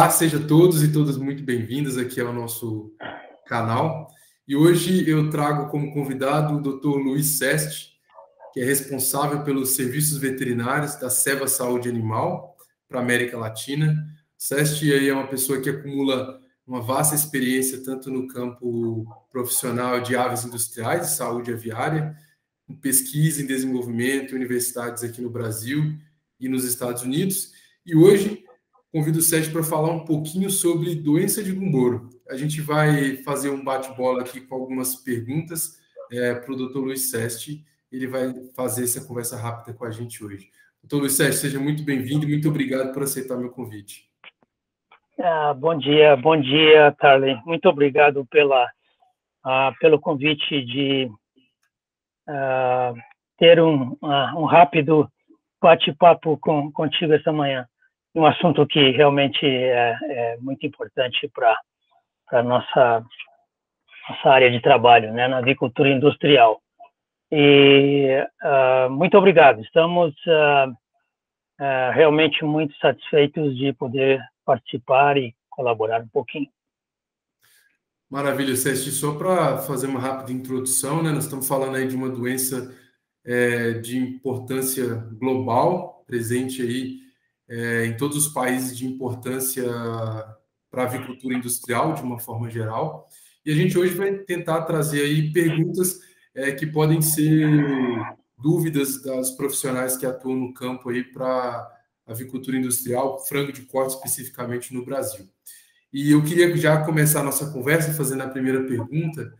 Olá, sejam todos e todas muito bem-vindas aqui ao nosso canal. E hoje eu trago como convidado o Dr. Luiz Seste, que é responsável pelos serviços veterinários da Ceva Saúde Animal para a América Latina. Seste aí é uma pessoa que acumula uma vasta experiência tanto no campo profissional de aves industriais, de saúde aviária, em pesquisa em desenvolvimento em universidades aqui no Brasil e nos Estados Unidos. E hoje convido o Sete para falar um pouquinho sobre doença de Gumboro. A gente vai fazer um bate-bola aqui com algumas perguntas para o Dr. Luiz Seste. Ele vai fazer essa conversa rápida com a gente hoje. Dr. Luiz Seste, seja muito bem-vindo e muito obrigado por aceitar meu convite. Bom dia, Tarley. Muito obrigado pelo convite de ter um rápido bate-papo contigo essa manhã. Um assunto que realmente é muito importante para a nossa área de trabalho, né, na avicultura industrial. E muito obrigado. Estamos realmente muito satisfeitos de poder participar e colaborar um pouquinho. Maravilha, Seste. Só para fazer uma rápida introdução, né, nós estamos falando aí de uma doença de importância global, presente aí em todos os países de importância para a avicultura industrial, de uma forma geral. E a gente hoje vai tentar trazer aí perguntas que podem ser dúvidas das profissionais que atuam no campo aí para avicultura industrial, frango de corte especificamente no Brasil. E eu queria já começar a nossa conversa fazendo a primeira pergunta.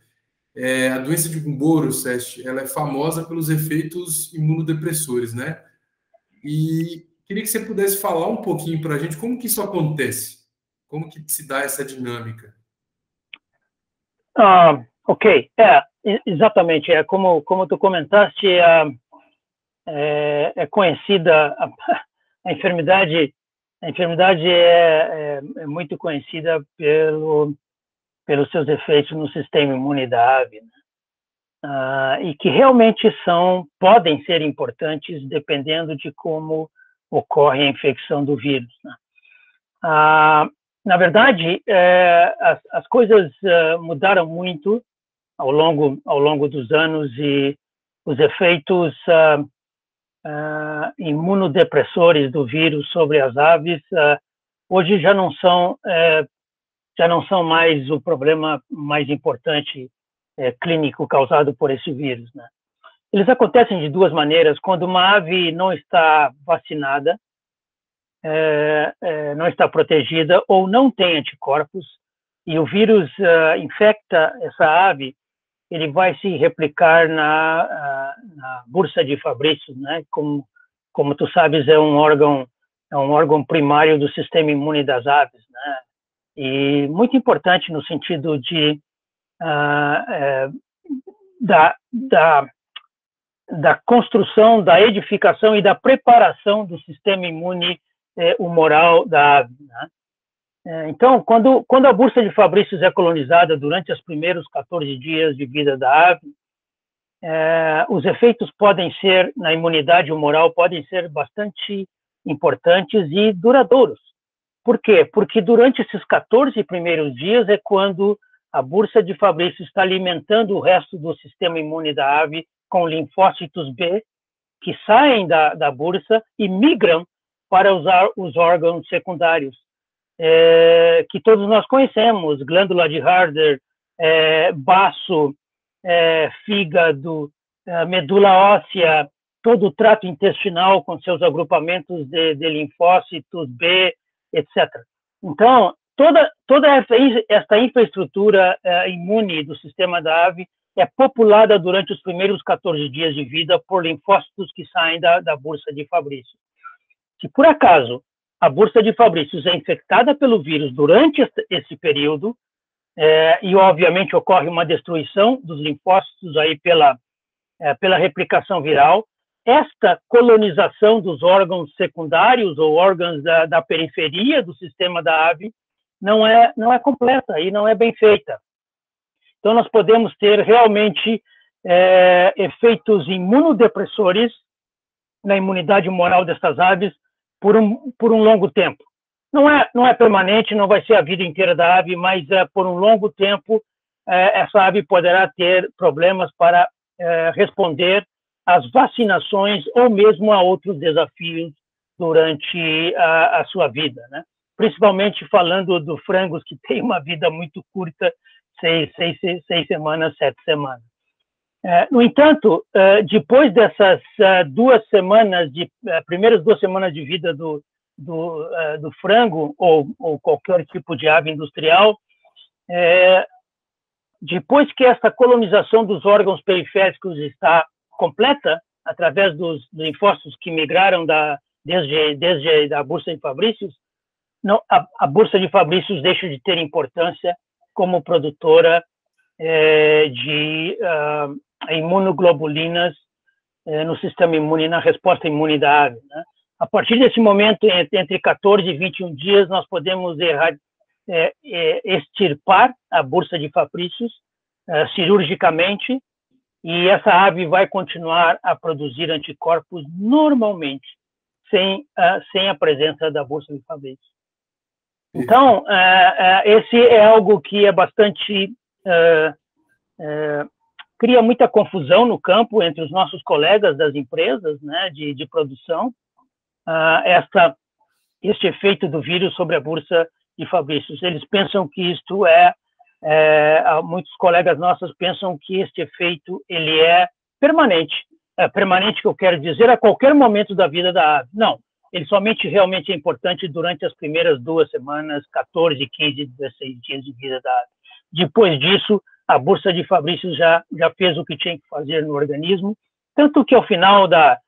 A doença de Gumboro, Seste, ela é famosa pelos efeitos imunodepressores, né? E queria que você pudesse falar um pouquinho para a gente como que isso acontece, como que se dá essa dinâmica. Ok, exatamente, como tu comentaste, é conhecida, a enfermidade é muito conhecida pelos seus efeitos no sistema imune da ave, né? E que realmente podem ser importantes dependendo de como ocorre a infecção do vírus, né? Na verdade, as coisas mudaram muito ao longo dos anos e os efeitos imunodepressores do vírus sobre as aves hoje já não são mais o problema mais importante clínico causado por esse vírus, né? Eles acontecem de duas maneiras: quando uma ave não está vacinada, não está protegida ou não tem anticorpos, e o vírus infecta essa ave, ele vai se replicar na bursa de Fabry, né? Como tu sabes, é um órgão primário do sistema imune das aves, né? E muito importante no sentido da construção, da edificação e da preparação do sistema imune humoral da ave, né? Então, quando a bursa de Fabry é colonizada durante os primeiros 14 dias de vida da ave, os efeitos na imunidade humoral podem ser bastante importantes e duradouros. Por quê? Porque durante esses 14 primeiros dias é quando a bursa de Fabry está alimentando o resto do sistema imune da ave com linfócitos B, que saem da bursa e migram para usar os órgãos secundários, que todos nós conhecemos: glândula de Harder, baço, fígado, medula óssea, todo o trato intestinal com seus agrupamentos de linfócitos B, etc. Então, toda esta infraestrutura imune do sistema da ave é populada durante os primeiros 14 dias de vida por linfócitos que saem da bursa de Fabry. Se por acaso a bursa de Fabry é infectada pelo vírus durante esse período, e obviamente ocorre uma destruição dos linfócitos aí pela replicação viral, esta colonização dos órgãos secundários ou órgãos da periferia do sistema da ave não é completa e não é bem feita. Então, nós podemos ter realmente efeitos imunodepressores na imunidade humoral dessas aves por um longo tempo. não é permanente, não vai ser a vida inteira da ave, mas por um longo tempo essa ave poderá ter problemas para responder às vacinações ou mesmo a outros desafios durante a sua vida, né? Principalmente falando do frangos, que tem uma vida muito curta, 6 semanas, 7 semanas. No entanto, depois dessas primeiras 2 semanas de vida do frango ou qualquer tipo de ave industrial, depois que essa colonização dos órgãos periféricos está completa, através dos linfócitos que migraram desde a Bursa de Fabrícios, a Bursa de Fabrícios deixa de ter importância como produtora de imunoglobulinas no sistema imune, na resposta imune da ave, né? A partir desse momento, entre 14 e 21 dias, nós podemos extirpar a Bursa de Fabrícios cirurgicamente, e essa ave vai continuar a produzir anticorpos normalmente, sem a presença da Bursa de Fabrícios. Então, esse é algo que é bastante... cria muita confusão no campo entre os nossos colegas das empresas, né, de produção, este efeito do vírus sobre a Bursa de Fabrícios. Eles pensam que isto muitos colegas nossos pensam que este efeito ele é permanente. Permanente, que eu quero dizer, a qualquer momento da vida da ave. Não, ele somente realmente é importante durante as primeiras 2 semanas, 14, 15, 16 dias de vida da ave. Depois disso, a Bursa de Fabrícios já fez o que tinha que fazer no organismo, tanto que ao final da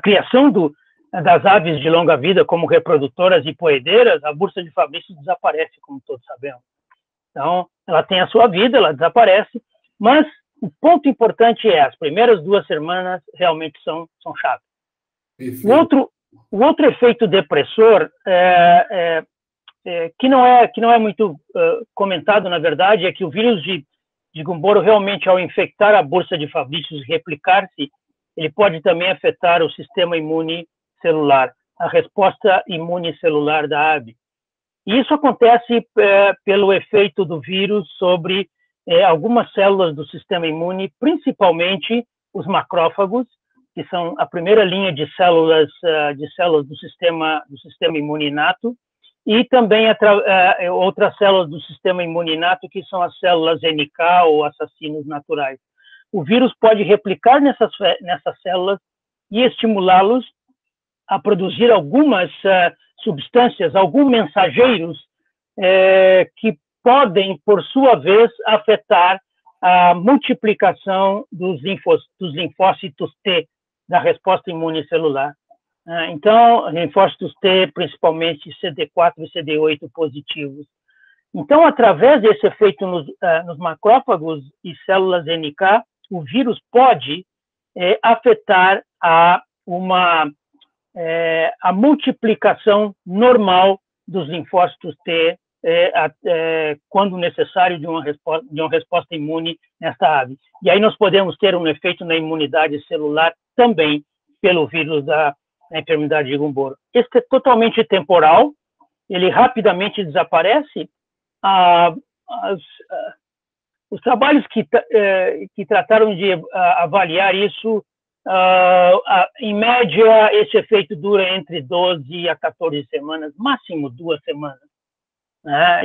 criação das aves de longa vida como reprodutoras e poedeiras, a Bursa de Fabrícios desaparece, como todos sabemos. Então, ela tem a sua vida, ela desaparece, mas o ponto importante as primeiras 2 semanas realmente são chaves. O outro efeito depressor, que não é muito comentado, na verdade, é que o vírus de Gumboro, realmente, ao infectar a Bursa de Fabrícios e replicar-se, ele pode também afetar o sistema imune celular, a resposta imune celular da ave. E isso acontece pelo efeito do vírus sobre algumas células do sistema imune, principalmente os macrófagos, que são a primeira linha de células do sistema imune inato, e também outras células do sistema imune inato, que são as células NK ou assassinos naturais. O vírus pode replicar nessas células e estimulá-los a produzir algumas substâncias, alguns mensageiros que podem, por sua vez, afetar a multiplicação dos linfócitos T da resposta imune celular. Então, linfócitos T, principalmente CD4 e CD8 positivos. Então, através desse efeito nos macrófagos e células NK, o vírus pode afetar a multiplicação normal dos linfócitos T quando necessário de uma resposta imune nesta ave. E aí nós podemos ter um efeito na imunidade celular também pelo vírus da enfermidade de Gumboro. Este é totalmente temporal, ele rapidamente desaparece. Os trabalhos que trataram de avaliar isso, em média, esse efeito dura entre 12 a 14 semanas, máximo 2 semanas.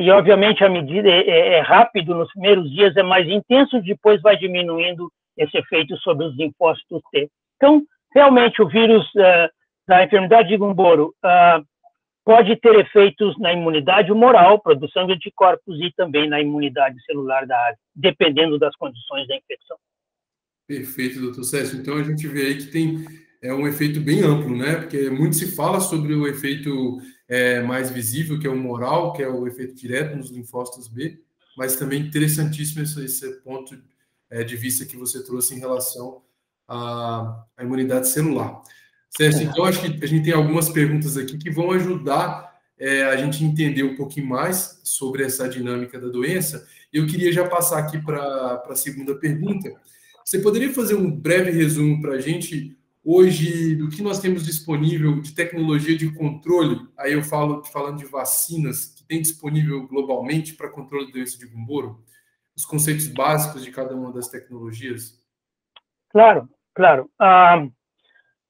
E, obviamente, a medida é rápido, nos primeiros dias é mais intenso, depois vai diminuindo esse efeito sobre os linfócitos T. Então, realmente, o vírus da enfermidade de Gumboro pode ter efeitos na imunidade humoral, produção de anticorpos, e também na imunidade celular da ave, dependendo das condições da infecção. Perfeito, doutor Cécio. Então, a gente vê aí que tem um efeito bem amplo, né? Porque muito se fala sobre o efeito mais visível, que é o humoral, que é o efeito direto nos linfócitos B, mas também interessantíssimo esse ponto de vista que você trouxe em relação à imunidade celular. Cécio, então, acho que a gente tem algumas perguntas aqui que vão ajudar a gente entender um pouquinho mais sobre essa dinâmica da doença. Eu queria já passar aqui para a segunda pergunta, Você poderia fazer um breve resumo para a gente hoje do que nós temos disponível de tecnologia de controle? Aí eu falando de vacinas que tem disponível globalmente para controle da doença de Gumboro, os conceitos básicos de cada uma das tecnologias. Claro, claro.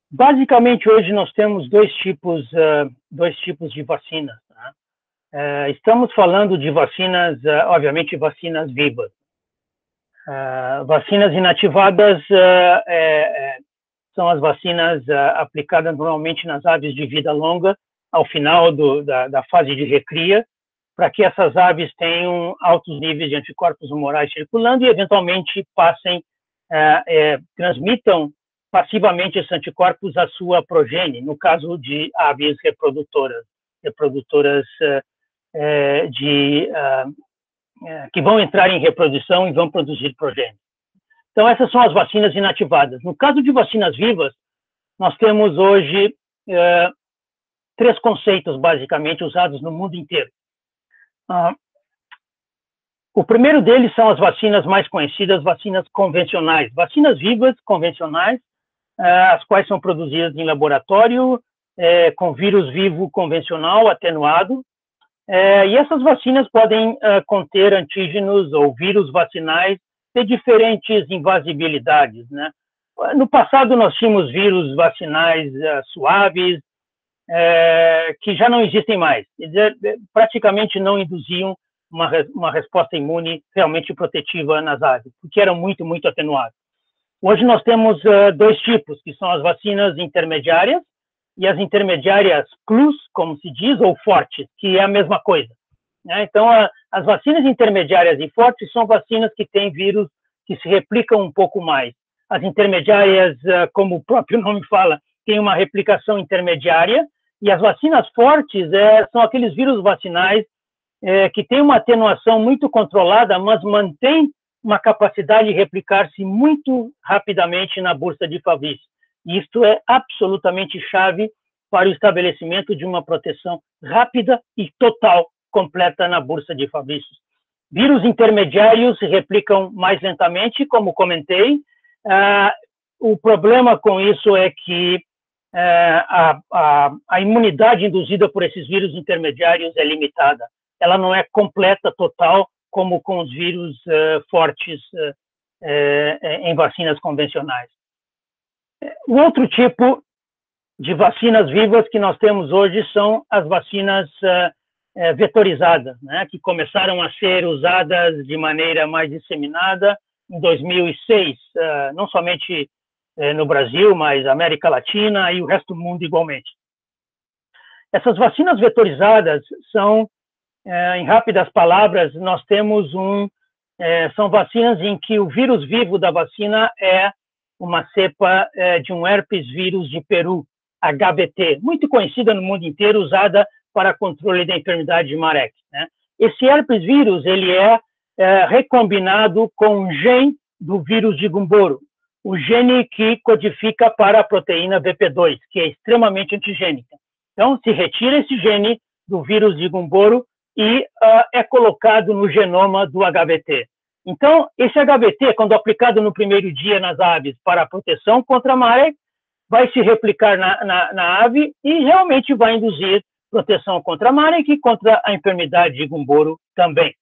Basicamente, hoje nós temos dois tipos de vacinas. Tá? Estamos falando de vacinas, obviamente, vacinas vivas. Vacinas inativadas são as vacinas aplicadas normalmente nas aves de vida longa, ao final da fase de recria, para que essas aves tenham altos níveis de anticorpos humorais circulando e, eventualmente, transmitam passivamente esses anticorpos à sua progenie, no caso de aves reprodutoras que vão entrar em reprodução e vão produzir progênie. Então, essas são as vacinas inativadas. No caso de vacinas vivas, nós temos hoje 3 conceitos, basicamente, usados no mundo inteiro. O primeiro deles são as vacinas mais conhecidas, vacinas convencionais. Vacinas vivas convencionais, as quais são produzidas em laboratório, com vírus vivo convencional atenuado. E essas vacinas podem conter antígenos ou vírus vacinais de diferentes invasibilidades, né? No passado, nós tínhamos vírus vacinais suaves, que já não existem mais. Quer dizer, praticamente não induziam uma resposta imune realmente protetiva nas aves, porque eram muito, muito atenuados. Hoje nós temos 2 tipos, que são as vacinas intermediárias e as intermediárias plus, como se diz, ou fortes, que é a mesma coisa. Né? Então, as vacinas intermediárias e fortes são vacinas que têm vírus que se replicam um pouco mais. As intermediárias, como o próprio nome fala, têm uma replicação intermediária, e as vacinas fortes são aqueles vírus vacinais que têm uma atenuação muito controlada, mas mantêm uma capacidade de replicar-se muito rapidamente na bursa de Fabry. Isto é absolutamente chave para o estabelecimento de uma proteção rápida e total, completa na bursa de Fabry. Vírus intermediários se replicam mais lentamente, como comentei. O problema com isso é que a imunidade induzida por esses vírus intermediários é limitada. Ela não é completa, total, como com os vírus fortes em vacinas convencionais. O outro tipo de vacinas vivas que nós temos hoje são as vacinas vetorizadas, né, que começaram a ser usadas de maneira mais disseminada em 2006, não somente no Brasil, mas América Latina e o resto do mundo igualmente. Essas vacinas vetorizadas são, em rápidas palavras, nós temos são vacinas em que o vírus vivo da vacina é uma cepa de um herpes vírus de Peru, HBT, muito conhecida no mundo inteiro, usada para controle da enfermidade de Marek. Né? Esse herpes vírus ele é recombinado com um gene do vírus de Gumboro, o gene que codifica para a proteína BP2, que é extremamente antigênica. Então, se retira esse gene do vírus de Gumboro e é colocado no genoma do HBT. Então, esse HBT, quando aplicado no primeiro dia nas aves para a proteção contra Marek, vai se replicar na ave e realmente vai induzir proteção contra Marek e contra a enfermidade de Gumboro também.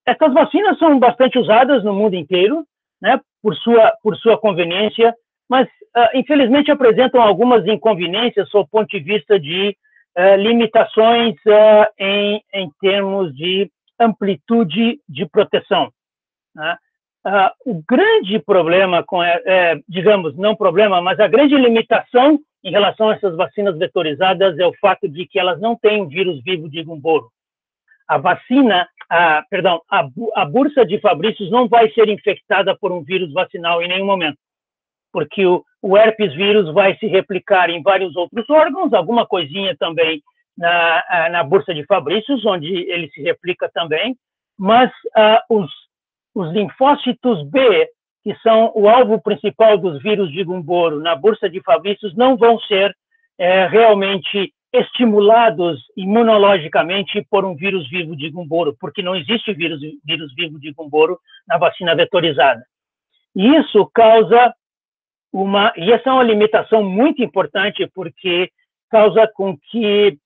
Essas vacinas são bastante usadas no mundo inteiro, né, por sua conveniência, mas, infelizmente, apresentam algumas inconveniências sob o ponto de vista de limitações em termos de amplitude de proteção. Né? O grande problema, digamos, não problema, mas a grande limitação em relação a essas vacinas vetorizadas é o fato de que elas não têm vírus vivo de Gumboro. A bursa de Fabry não vai ser infectada por um vírus vacinal em nenhum momento, porque o herpes vírus vai se replicar em vários outros órgãos, alguma coisinha também na bursa de Fabry, onde ele se replica também, mas os linfócitos B, que são o alvo principal dos vírus de Gumboro na bursa de Fabry, não vão ser realmente estimulados imunologicamente por um vírus vivo de Gumboro, porque não existe vírus vivo de Gumboro na vacina vetorizada. E isso causa e essa é uma limitação muito importante, porque causa com que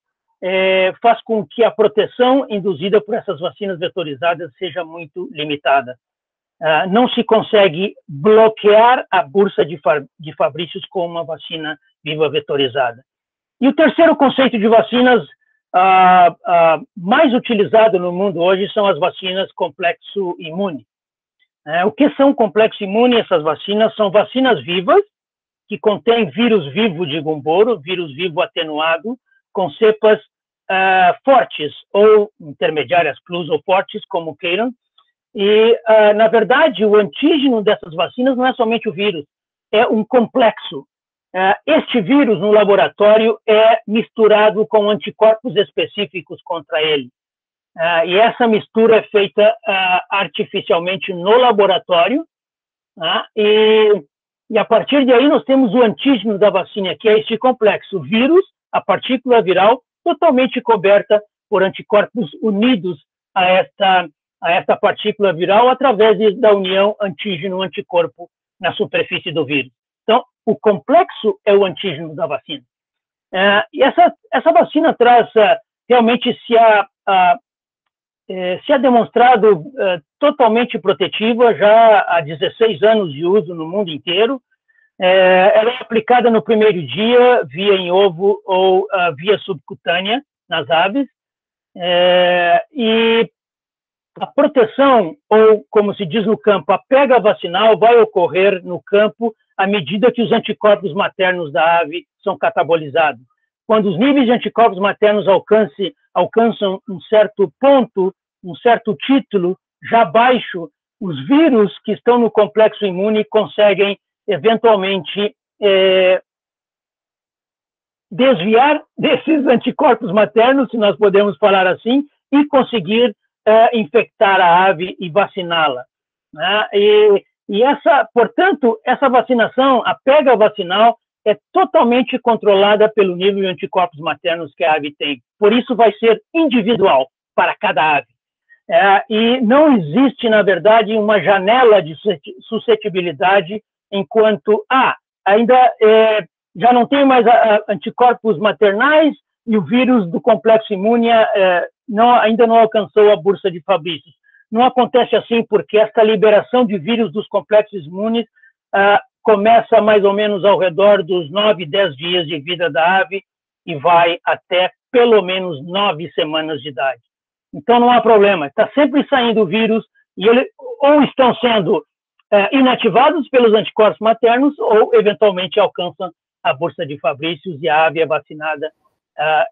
faz com que a proteção induzida por essas vacinas vetorizadas seja muito limitada. Não se consegue bloquear a bursa de Fabrícios com uma vacina viva vetorizada. E o terceiro conceito de vacinas mais utilizado no mundo hoje são as vacinas complexo imune. O que são complexo imune? Essas vacinas são vacinas vivas que contêm vírus vivo de Gumboro, vírus vivo atenuado, com cepas fortes ou intermediárias plus ou fortes, como queiram. E, na verdade, o antígeno dessas vacinas não é somente o vírus, é um complexo. Este vírus, no laboratório, é misturado com anticorpos específicos contra ele. E essa mistura é feita artificialmente no laboratório, e a partir daí nós temos o antígeno da vacina, que é este complexo, o vírus, a partícula viral, totalmente coberta por anticorpos unidos a esta partícula viral através da união antígeno-anticorpo na superfície do vírus. Então, o complexo é o antígeno da vacina. E essa vacina traz, realmente se ha demonstrado totalmente protetiva já há 16 anos de uso no mundo inteiro. Ela é aplicada no primeiro dia via em ovo ou via subcutânea nas aves. E a proteção, ou como se diz no campo, a pega vacinal vai ocorrer no campo à medida que os anticorpos maternos da ave são catabolizados. Quando os níveis de anticorpos maternos alcançam um certo ponto, um certo título, já baixo, os vírus que estão no complexo imune conseguem, eventualmente, desviar desses anticorpos maternos, se nós podemos falar assim, e conseguir infectar a ave e vaciná-la. Portanto, essa vacinação, a pega vacinal, é totalmente controlada pelo nível de anticorpos maternos que a ave tem. Por isso vai ser individual para cada ave. E não existe, na verdade, uma janela de suscetibilidade enquanto ainda já não tem mais anticorpos maternais e o vírus do complexo imune ainda não alcançou a bursa de Fabrícios. Não acontece assim porque esta liberação de vírus dos complexos imunes começa mais ou menos ao redor dos 9, 10 dias de vida da ave e vai até pelo menos 9 semanas de idade. Então não há problema, está sempre saindo o vírus e eles ou estão sendo inativados pelos anticorpos maternos ou eventualmente alcançam a bursa de Fabrícios e a ave é vacinada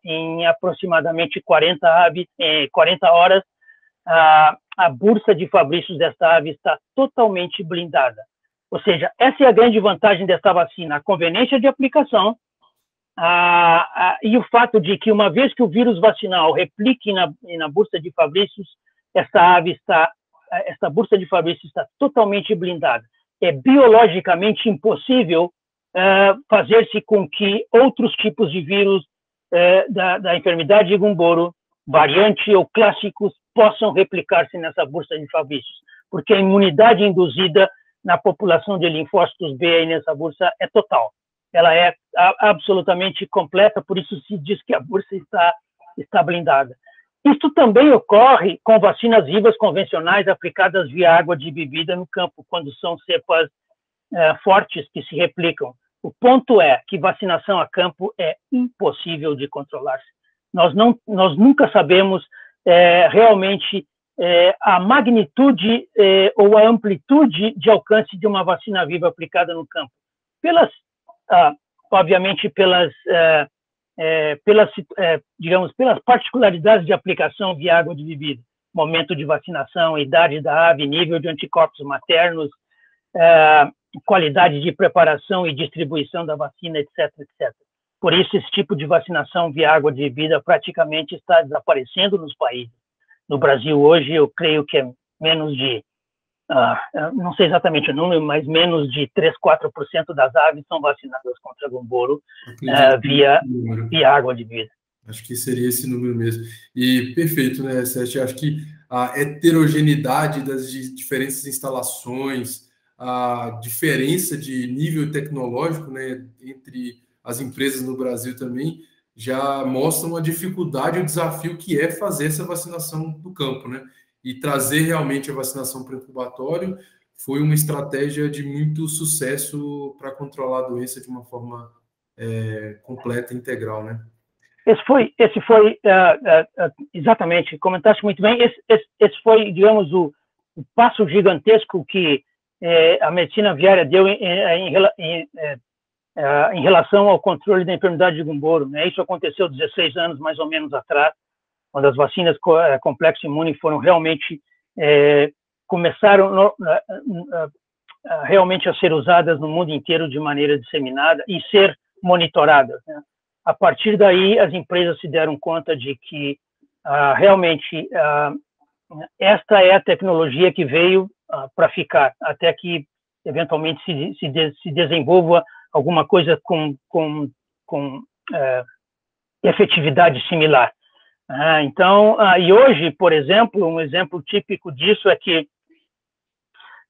em aproximadamente 40 horas. A bursa de Fabrícios desta ave está totalmente blindada. Ou seja, essa é a grande vantagem dessa vacina, a conveniência de aplicação e o fato de que, uma vez que o vírus vacinal replique na bursa de Fabrícios, essa bursa de Fabrícios está totalmente blindada. É biologicamente impossível fazer-se com que outros tipos de vírus da enfermidade de Gumboro, variante ou clássicos, possam replicar-se nessa bursa de Fabrícios, porque a imunidade induzida na população de linfócitos B aí nessa bursa é total. Ela é absolutamente completa, por isso se diz que a bursa está blindada. Isso também ocorre com vacinas vivas convencionais aplicadas via água de bebida no campo, quando são cepas fortes que se replicam. O ponto é que vacinação a campo é impossível de controlar-se. Nós nunca sabemos realmente a magnitude ou a amplitude de alcance de uma vacina viva aplicada no campo. Obviamente, pelas particularidades de aplicação via água de bebida, momento de vacinação, idade da ave, nível de anticorpos maternos, qualidade de preparação e distribuição da vacina, etc., etc. Por isso, esse tipo de vacinação via água de bebida praticamente está desaparecendo nos países. No Brasil, hoje, eu creio que é menos de, não sei exatamente o número, mas menos de 3, 4% das aves são vacinadas contra Gumboro via água de bebida. Acho que seria esse número mesmo. E perfeito, né, Sérgio? Acho que a heterogeneidade das diferentes instalações, a diferença de nível tecnológico, né, entre as empresas no Brasil também, já mostram a dificuldade e o desafio que é fazer essa vacinação do campo, né? E trazer realmente a vacinação para o incubatório foi uma estratégia de muito sucesso para controlar a doença de uma forma completa e integral, né? Esse foi exatamente, comentaste muito bem, esse foi, digamos, o passo gigantesco que a medicina aviária deu em relação ao controle da enfermidade de Gumboro, né? Isso aconteceu 16 anos, mais ou menos, atrás, quando as vacinas complexo imune foram realmente, começaram realmente a ser usadas no mundo inteiro de maneira disseminada e ser monitoradas, né? A partir daí, as empresas se deram conta de que realmente esta é a tecnologia que veio para ficar, até que eventualmente se desenvolva alguma coisa com efetividade similar. Então, e hoje, por exemplo, um exemplo típico disso é que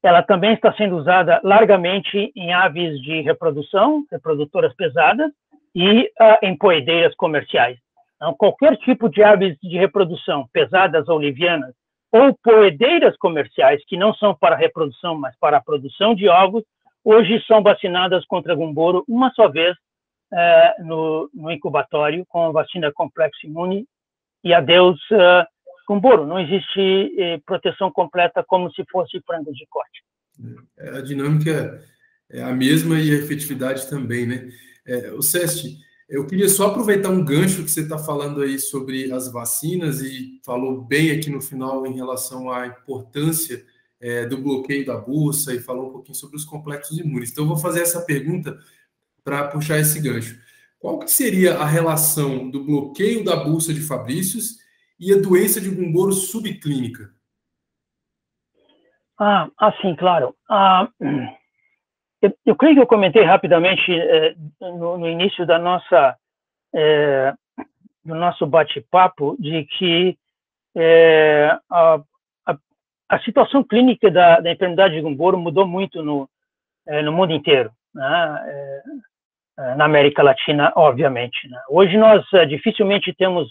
ela também está sendo usada largamente em aves de reprodução, reprodutoras pesadas, e em poedeiras comerciais. Então, qualquer tipo de aves de reprodução, pesadas ou livianas, ou poedeiras comerciais, que não são para reprodução, mas para a produção de ovos, hoje são vacinadas contra Gumboro uma só vez no incubatório, com a vacina complexo imune, e adeus Gumboro. Não existe proteção completa como se fosse frango de corte. A dinâmica é a mesma e a efetividade também, né? O Ceste, eu queria só aproveitar um gancho que você está falando aí sobre as vacinas e falou bem aqui no final em relação à importância do bloqueio da bursa e falou um pouquinho sobre os complexos imunes. Então, eu vou fazer essa pergunta para puxar esse gancho. Qual que seria a relação do bloqueio da bursa de Fabrícios e a doença de Gumboro subclínica? Sim, claro. Eu creio que eu comentei rapidamente no início do nosso bate-papo de que a situação clínica da enfermidade de Gumboro mudou muito no mundo inteiro, né? Na América Latina, obviamente, né? Hoje nós dificilmente temos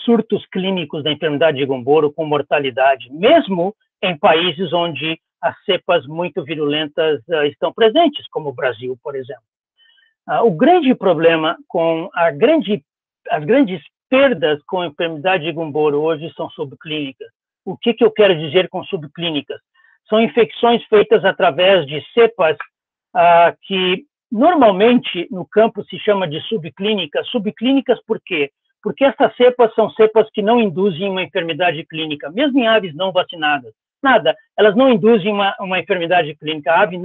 surtos clínicos da enfermidade de Gumboro com mortalidade, mesmo em países onde as cepas muito virulentas estão presentes, como o Brasil, por exemplo. O grande problema com as grandes perdas com a enfermidade de Gumboro hoje são subclínicas. O que eu quero dizer com subclínicas? São infecções feitas através de cepas que normalmente no campo se chama de subclínicas. Subclínicas por quê? Porque essas cepas são cepas que não induzem uma enfermidade clínica, mesmo em aves não vacinadas. Nada, elas não induzem uma enfermidade clínica, a ave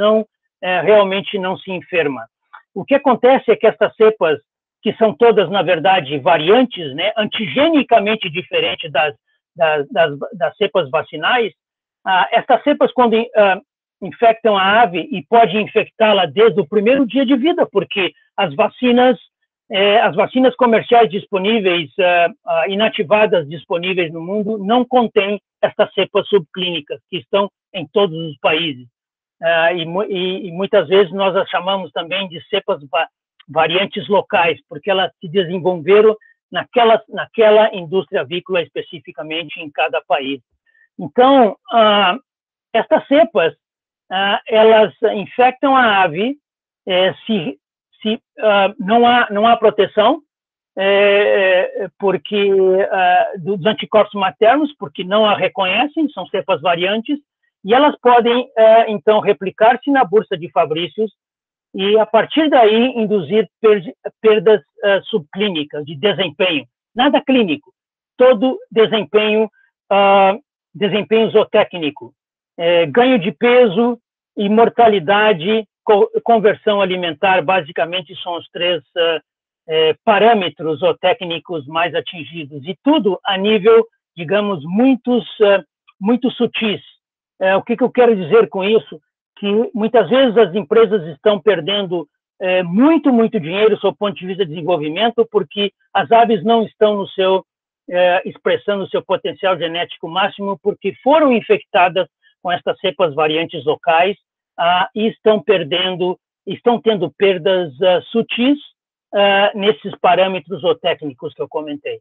realmente não se enferma. O que acontece é que essas cepas, que são todas, na verdade, variantes, né, antigenicamente diferentes das cepas vacinais, essas cepas, quando infectam a ave, e pode infectá-la desde o primeiro dia de vida, porque as vacinas comerciais disponíveis, inativadas disponíveis no mundo, não contêm estas cepas subclínicas, que estão em todos os países. E muitas vezes nós as chamamos também de cepas variantes locais, porque elas se desenvolveram naquela indústria avícola especificamente em cada país. Então, estas cepas, elas infectam a ave se não há proteção porque dos anticorpos maternos, porque não a reconhecem, são cepas variantes, e elas podem, então, replicar-se na bursa de Fabrícios e, a partir daí, induzir perdas subclínicas de desempenho. Nada clínico, todo desempenho zootécnico. Ganho de peso e mortalidade, conversão alimentar, basicamente são os três parâmetros zootécnicos mais atingidos, e tudo a nível, digamos, muito sutis. O que eu quero dizer com isso? Que muitas vezes as empresas estão perdendo muito dinheiro sob o ponto de vista de desenvolvimento, porque as aves não estão expressando o seu potencial genético máximo, porque foram infectadas com estas cepas variantes locais, e estão tendo perdas sutis nesses parâmetros ou técnicos que eu comentei.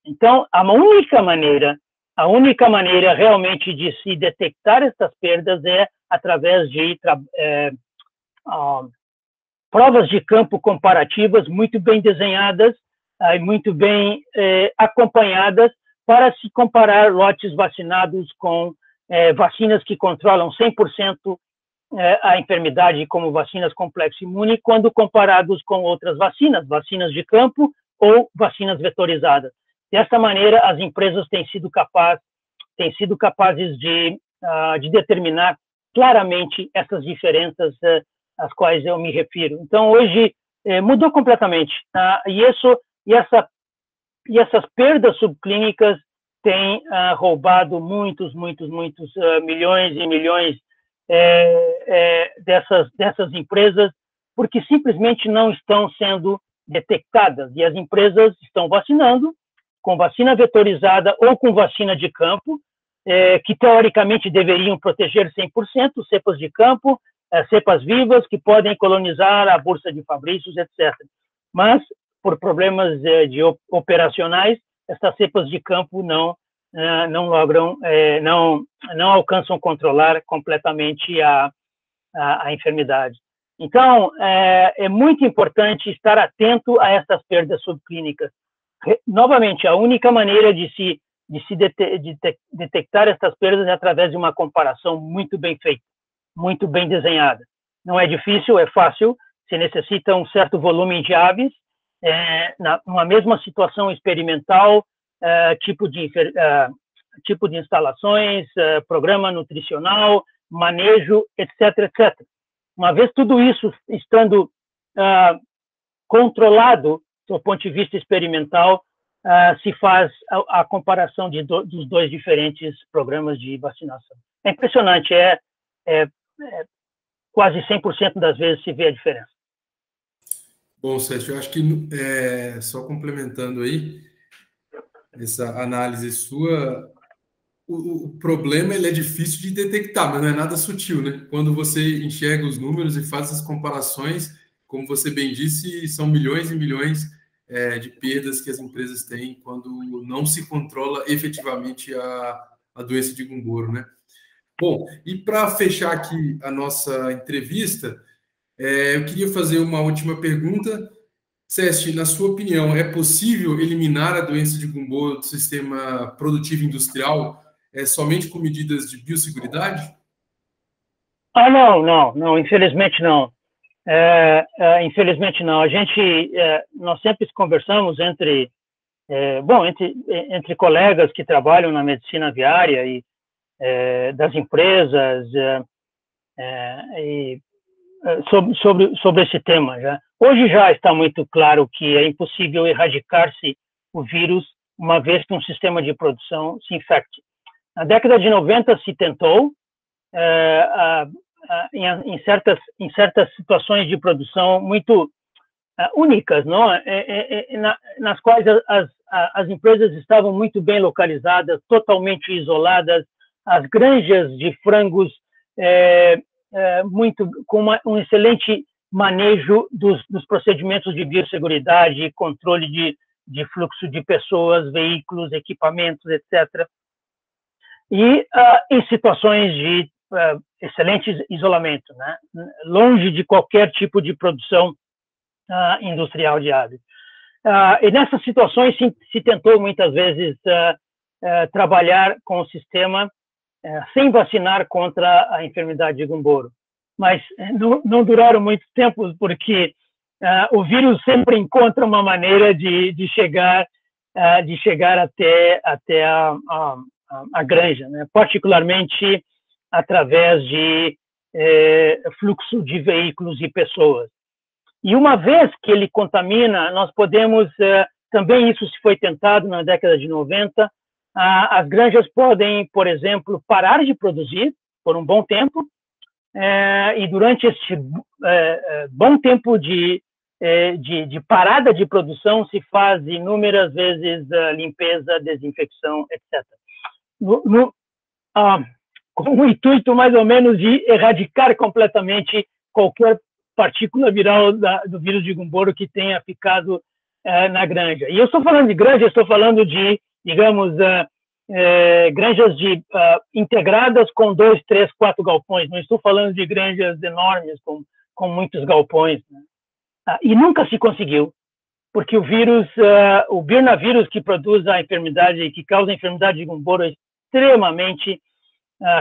Então, a única maneira realmente de se detectar essas perdas é através de provas de campo comparativas muito bem desenhadas e muito bem acompanhadas para se comparar lotes vacinados com vacinas que controlam 100% a enfermidade, como vacinas complexo imune, quando comparados com outras vacinas de campo ou vacinas vetorizadas. Dessa maneira, as empresas têm sido capazes de determinar claramente essas diferenças às quais eu me refiro. Então, hoje, mudou completamente. E essas perdas subclínicas têm roubado muitos milhões e milhões dessas empresas, porque simplesmente não estão sendo detectadas. E as empresas estão vacinando com vacina vetorizada ou com vacina de campo, que teoricamente deveriam proteger 100%, cepas de campo, cepas vivas que podem colonizar a Bursa de Fabrícios, etc. Mas, por problemas operacionais, essas cepas de campo não alcançam controlar completamente a enfermidade. Então, é muito importante estar atento a essas perdas subclínicas. Novamente, a única maneira de se detectar essas perdas é através de uma comparação muito bem feita, muito bem desenhada. Não é difícil, é fácil. Se necessita um certo volume de aves, numa mesma situação experimental, tipo de instalações, programa nutricional, manejo, etc. Uma vez tudo isso estando controlado do ponto de vista experimental, se faz a comparação dos dois diferentes programas de vacinação. É impressionante, quase 100% das vezes se vê a diferença. Bom, Sérgio, eu acho que, só complementando aí, essa análise sua, o problema ele é difícil de detectar, mas não é nada sutil, né? Quando você enxerga os números e faz as comparações, como você bem disse, são milhões e milhões de perdas que as empresas têm quando não se controla efetivamente a doença de Gumboro, né? Bom, e para fechar aqui a nossa entrevista, eu queria fazer uma última pergunta. Ceste, na sua opinião, é possível eliminar a doença de Gumboro do sistema produtivo industrial somente com medidas de biosseguridade? Não, infelizmente não. Infelizmente não. Nós sempre conversamos entre colegas que trabalham na medicina aviária e das empresas sobre esse tema. Hoje já está muito claro que é impossível erradicar-se o vírus uma vez que um sistema de produção se infecte. Na década de 90 se tentou, em certas situações de produção muito únicas, não? Nas quais as empresas estavam muito bem localizadas, totalmente isoladas, as granjas de frangos com um excelente manejo dos procedimentos de biosseguridade, controle de fluxo de pessoas, veículos, equipamentos, etc. E em situações de excelente isolamento, né? Longe de qualquer tipo de produção industrial de aves. E nessas situações se tentou muitas vezes trabalhar com o sistema sem vacinar contra a enfermidade de Gumboro. Mas não duraram muito tempo, porque o vírus sempre encontra uma maneira de chegar até a granja, né? Particularmente através de fluxo de veículos e pessoas. E uma vez que ele contamina, nós podemos, também isso se foi tentado na década de 90, as granjas podem, por exemplo, parar de produzir por um bom tempo, e durante esse bom tempo de parada de produção se faz inúmeras vezes limpeza, desinfecção, etc. com o intuito mais ou menos de erradicar completamente qualquer partícula viral do vírus de Gumboro que tenha ficado na granja. E eu estou falando de granja, estou falando de, digamos, granjas integradas com 2, 3, 4 galpões. Não estou falando de granjas enormes com muitos galpões, né? E nunca se conseguiu, porque o vírus, o birnavírus que produz a enfermidade, que causa a enfermidade de Gumboro, é extremamente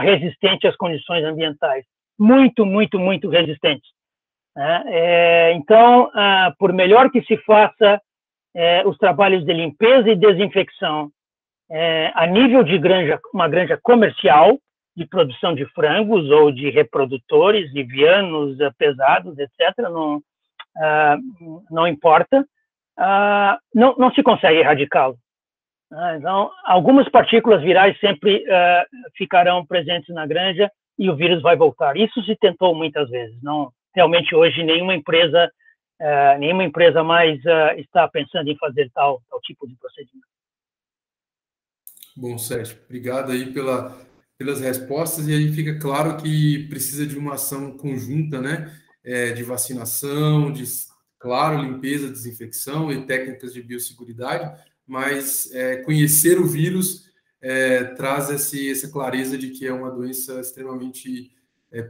resistente às condições ambientais, muito, muito, muito resistente. Então, por melhor que se faça os trabalhos de limpeza e desinfecção a nível de granja, uma granja comercial de produção de frangos ou de reprodutores de vianos pesados, etc., não importa, não se consegue erradicá-lo. Então, algumas partículas virais sempre ficarão presentes na granja e o vírus vai voltar. Isso se tentou muitas vezes. Não, realmente hoje nenhuma empresa mais está pensando em fazer tal tipo de procedimento. Bom, Sérgio, obrigado aí pelas respostas, e aí fica claro que precisa de uma ação conjunta, né, de vacinação, claro, limpeza, desinfecção e técnicas de biosseguridade, mas conhecer o vírus traz essa clareza de que é uma doença extremamente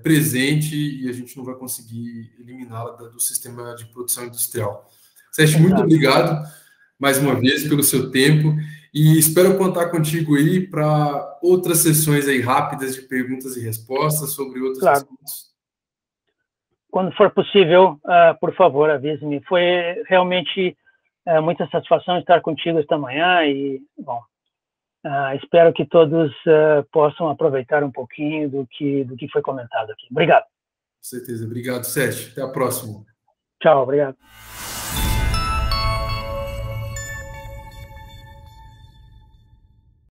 presente e a gente não vai conseguir eliminá-la do sistema de produção industrial. Sérgio, muito obrigado mais uma vez pelo seu tempo e espero contar contigo aí para outras sessões aí rápidas de perguntas e respostas sobre outros assuntos. Quando for possível, por favor, avise-me. Foi realmente muita satisfação estar contigo esta manhã e, bom, espero que todos possam aproveitar um pouquinho do que foi comentado aqui. Obrigado. Com certeza. Obrigado, Sérgio. Até a próxima. Tchau, obrigado.